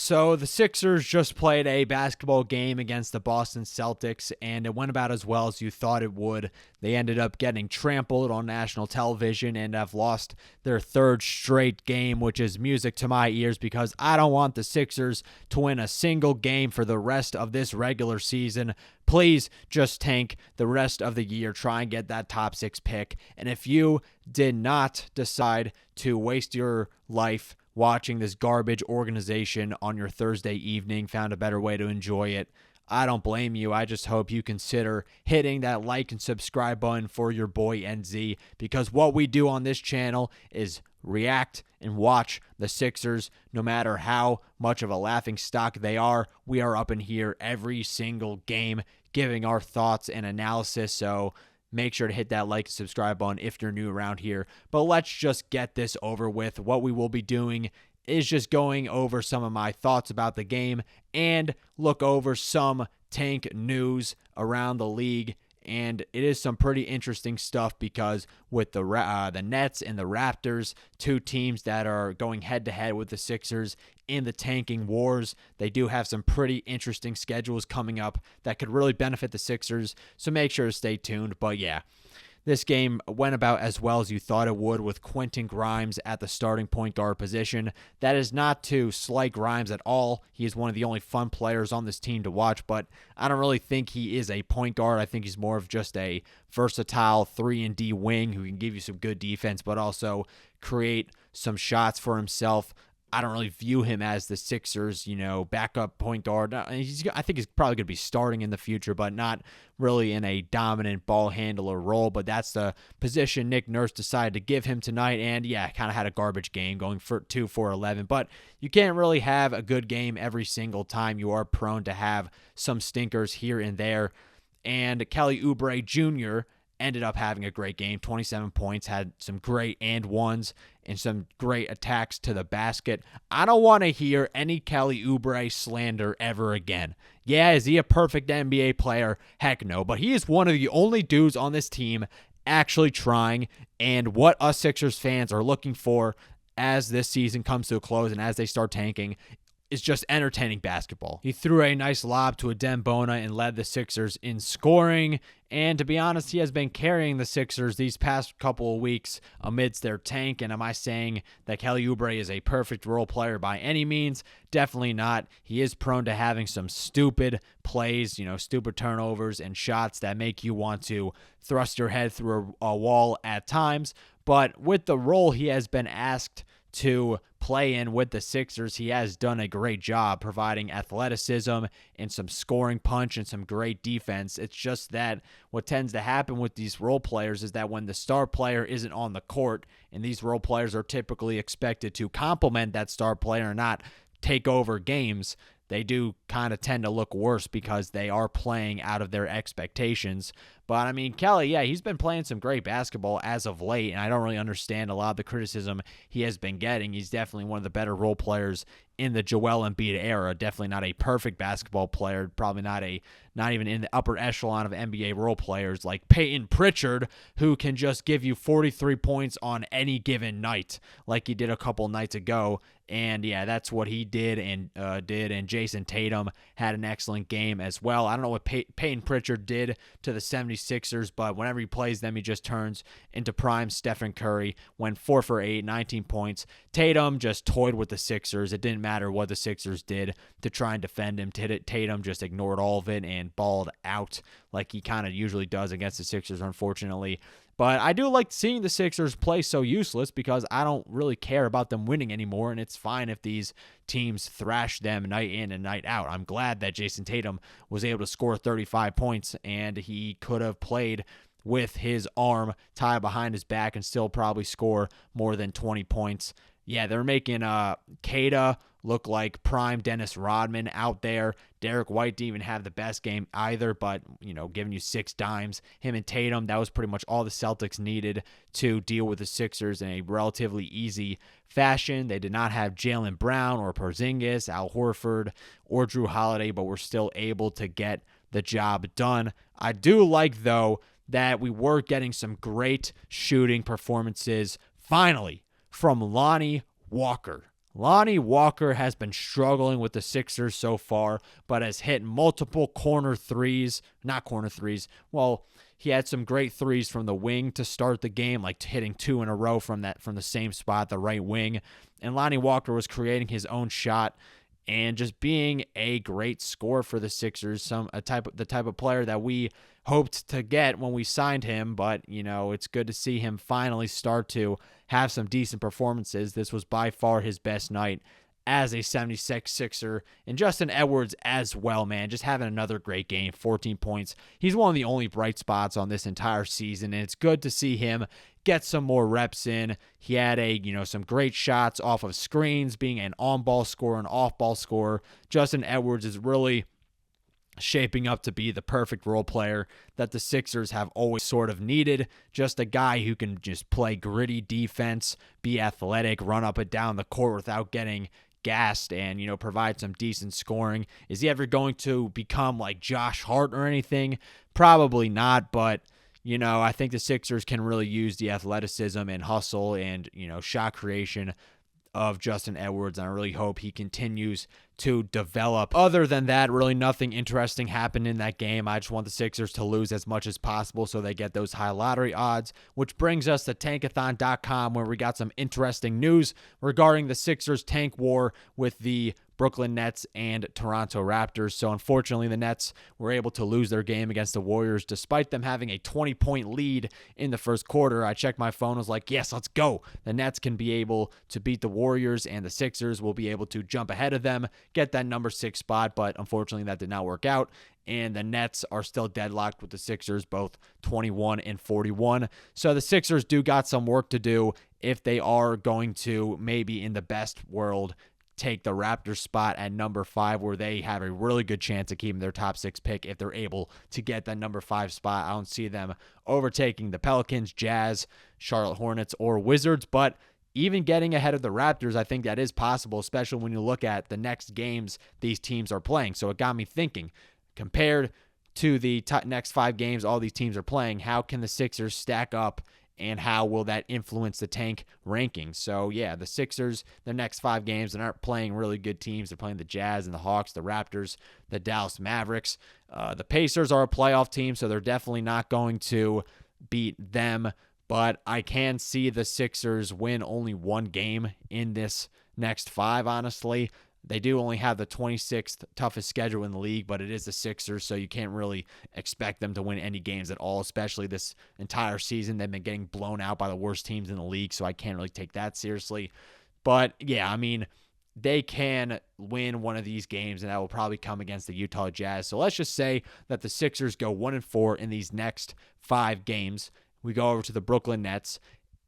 So the Sixers just played a basketball game against the Boston Celtics, and it went about as well as you thought it would. They ended up getting trampled on national television and have lost their third straight game, which is music to my ears because I don't want the Sixers to win a single game for the rest of this regular season. Please just tank the rest of the year. Try and get that top 6 pick. And if you did not decide to waste your life watching this garbage organization on your Thursday evening, found a better way to enjoy it, I don't blame you. I just hope you consider hitting that like and subscribe button for your boy NZ, because what we do on this channel is react and watch the Sixers. No matter how much of a laughing stock they are, we are up in here every single game giving our thoughts and analysis. So make sure to hit that like and subscribe button if you're new around here. But let's just get this over with. What we will be doing is just going over some of my thoughts about the game and look over some tank news around the league. And it is some pretty interesting stuff because with the Nets and the Raptors, two teams that are going head-to-head with the Sixers in the tanking wars, they do have some pretty interesting schedules coming up that could really benefit the Sixers, so make sure to stay tuned. But yeah, this game went about as well as you thought it would with Quentin Grimes at the starting point guard position. That is not to slight Grimes at all. He is one of the only fun players on this team to watch, but I don't really think he is a point guard. I think he's more of just a versatile 3-and-D wing who can give you some good defense, but also create some shots for himself. I don't really view him as the Sixers, backup point guard. I think he's probably going to be starting in the future, but not really in a dominant ball handler role. But that's the position Nick Nurse decided to give him tonight. And yeah, kind of had a garbage game going for 2 for 11. But you can't really have a good game every single time. You are prone to have some stinkers here and there. And Kelly Oubre Jr. ended up having a great game, 27 points, had some great and ones and some great attacks to the basket. I don't want to hear any Kelly Oubre slander ever again. Yeah, is he a perfect NBA player? Heck no, but he is one of the only dudes on this team actually trying, and what us Sixers fans are looking for as this season comes to a close and as they start tanking is just entertaining basketball. He threw a nice lob to Adem Bona and led the Sixers in scoring. And to be honest, he has been carrying the Sixers these past couple of weeks amidst their tank. And am I saying that Kelly Oubre is a perfect role player by any means? Definitely not. He is prone to having some stupid plays, stupid turnovers and shots that make you want to thrust your head through a wall at times. But with the role he has been asked to play in with the Sixers, he has done a great job providing athleticism and some scoring punch and some great defense. It's just that what tends to happen with these role players is that when the star player isn't on the court, and these role players are typically expected to complement that star player and not take over games, they do kind of tend to look worse because they are playing out of their expectations. But, I mean, Kelly, yeah, he's been playing some great basketball as of late, and I don't really understand a lot of the criticism he has been getting. He's definitely one of the better role players in the Joel Embiid era. Definitely not a perfect basketball player, probably not even in the upper echelon of NBA role players like Peyton Pritchard, who can just give you 43 points on any given night like he did a couple nights ago. And yeah, that's what he did. And Jason Tatum had an excellent game as well. I don't know what Peyton Pritchard did to the 76ers, but whenever he plays them, he just turns into prime Stephen Curry. Went 4 for 8, 19 points. Tatum just toyed with the Sixers. It didn't matter what the Sixers did to try and defend him. Tatum just ignored all of it and balled out like he kind of usually does against the Sixers, unfortunately. But I do like seeing the Sixers play so useless because I don't really care about them winning anymore, and it's fine if these teams thrash them night in and night out. I'm glad that Jason Tatum was able to score 35 points, and he could have played with his arm tied behind his back and still probably score more than 20 points. Yeah, they're making Kada look like prime Dennis Rodman out there. Derek White didn't even have the best game either, but, giving you 6 dimes. Him and Tatum, that was pretty much all the Celtics needed to deal with the Sixers in a relatively easy fashion. They did not have Jaylen Brown or Porzingis, Al Horford, or Drew Holiday, but were still able to get the job done. I do like, though, that we were getting some great shooting performances, finally, from Lonnie Walker. Lonnie Walker has been struggling with the Sixers so far, but has hit multiple corner threes. Not corner threes. Well, he had some great threes from the wing to start the game, like hitting 2 in a row from the same spot, the right wing. And Lonnie Walker was creating his own shot and just being a great scorer for the Sixers, the type of player that we hoped to get when we signed him. But, it's good to see him finally start to have some decent performances. This was by far his best night as a 76 Sixer, and Justin Edwards as well, man, just having another great game, 14 points. He's one of the only bright spots on this entire season, and it's good to see him get some more reps in. He had some great shots off of screens, being an on-ball scorer, an off-ball scorer. Justin Edwards is really shaping up to be the perfect role player that the Sixers have always sort of needed. Just a guy who can just play gritty defense, be athletic, run up and down the court without getting gassed, and provide some decent scoring. Is he ever going to become like Josh Hart or anything? Probably not, but I think the Sixers can really use the athleticism and hustle and shot creation of Justin Edwards, and I really hope he continues to develop. Other than that, really nothing interesting happened in that game. I just want the Sixers to lose as much as possible so they get those high lottery odds, which brings us to Tankathon.com, where we got some interesting news regarding the Sixers tank war with the Brooklyn Nets and Toronto Raptors. So unfortunately, the Nets were able to lose their game against the Warriors despite them having a 20-point lead in the first quarter. I checked my phone, was like, yes, let's go. The Nets can be able to beat the Warriors, and the Sixers will be able to jump ahead of them, get that number 6 spot, but unfortunately that did not work out. And the Nets are still deadlocked with the Sixers, both 21 and 41. So the Sixers do got some work to do if they are going to, maybe in the best world, take the Raptors spot at number 5, where they have a really good chance of keeping their top 6 pick if they're able to get that number 5 spot. I don't see them overtaking the Pelicans, Jazz, Charlotte Hornets, or Wizards, but even getting ahead of the Raptors, I think that is possible, especially when you look at the next games these teams are playing. So it got me thinking, compared to the next 5 games all these teams are playing, how can the Sixers stack up, and how will that influence the tank rankings? So, yeah, the Sixers, their next 5 games, they're not playing really good teams. They're playing the Jazz and the Hawks, the Raptors, the Dallas Mavericks. The Pacers are a playoff team, so they're definitely not going to beat them. But I can see the Sixers win only 1 game in this next 5, honestly. They do only have the 26th toughest schedule in the league, but it is the Sixers, so you can't really expect them to win any games at all, especially this entire season. They've been getting blown out by the worst teams in the league, so I can't really take that seriously. But, yeah, I mean, they can win one of these games, and that will probably come against the Utah Jazz. So let's just say that the Sixers go 1-4 in these next 5 games. We go over to the Brooklyn Nets,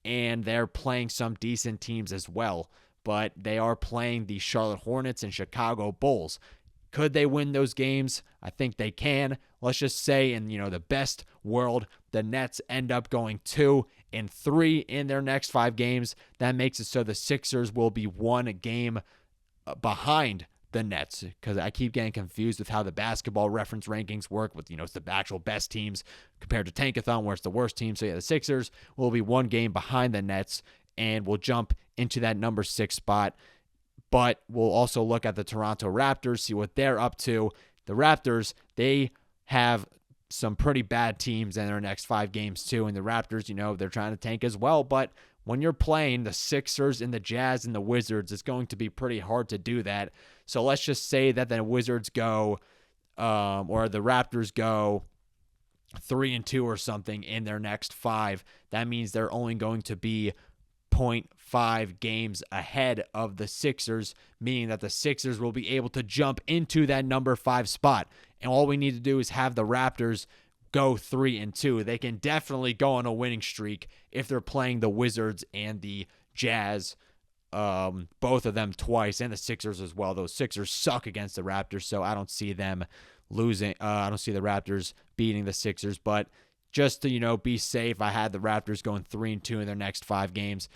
and they're playing some decent teams as well, but they are playing the Charlotte Hornets and Chicago Bulls. Could they win those games? I think they can. Let's just say in the best world, the Nets end up going 2-3 in their next 5 games. That makes it so the Sixers will be 1 game behind the Nets, because I keep getting confused with how the basketball reference rankings work with, it's the actual best teams compared to Tankathon, where it's the worst team. So, yeah, the Sixers will be 1 game behind the Nets and will jump into that number 6 spot. But we'll also look at the Toronto Raptors, see what they're up to. The Raptors, they have some pretty bad teams in their next 5 games too. And the Raptors, they're trying to tank as well. But when you're playing the Sixers and the Jazz and the Wizards, it's going to be pretty hard to do that. So let's just say that the Wizards go, or the Raptors go 3-2 or something in their next 5. That means they're only going to be 0.5 games ahead of the Sixers, meaning that the Sixers will be able to jump into that number 5 spot. And all we need to do is have the Raptors go 3-2. They can definitely go on a winning streak if they're playing the Wizards and the Jazz, both of them twice, and the Sixers as well. Those Sixers suck against the Raptors, so I don't see them losing. I don't see the Raptors beating the Sixers, but just to, be safe, I had the Raptors going 3-2 in their next 5 games.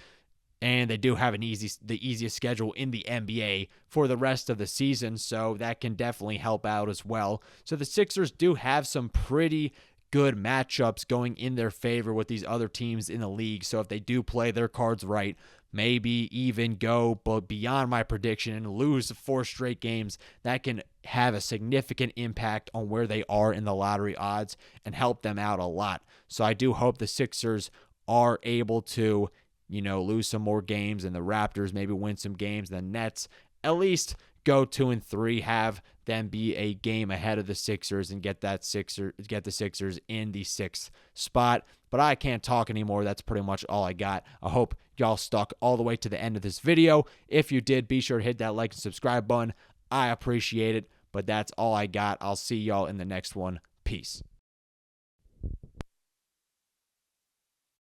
And they do have the easiest schedule in the NBA for the rest of the season, so that can definitely help out as well. So the Sixers do have some pretty good matchups going in their favor with these other teams in the league. So if they do play their cards right, maybe even go beyond my prediction and lose 4 straight games, that can have a significant impact on where they are in the lottery odds and help them out a lot. So I do hope the Sixers are able to, lose some more games, and the Raptors maybe win some games. The Nets at least go 2-3, have them be a game ahead of the Sixers and get the Sixers in the 6th spot. But I can't talk anymore. That's pretty much all I got. I hope y'all stuck all the way to the end of this video. If you did, be sure to hit that like and subscribe button. I appreciate it. But that's all I got. I'll see y'all in the next one. Peace.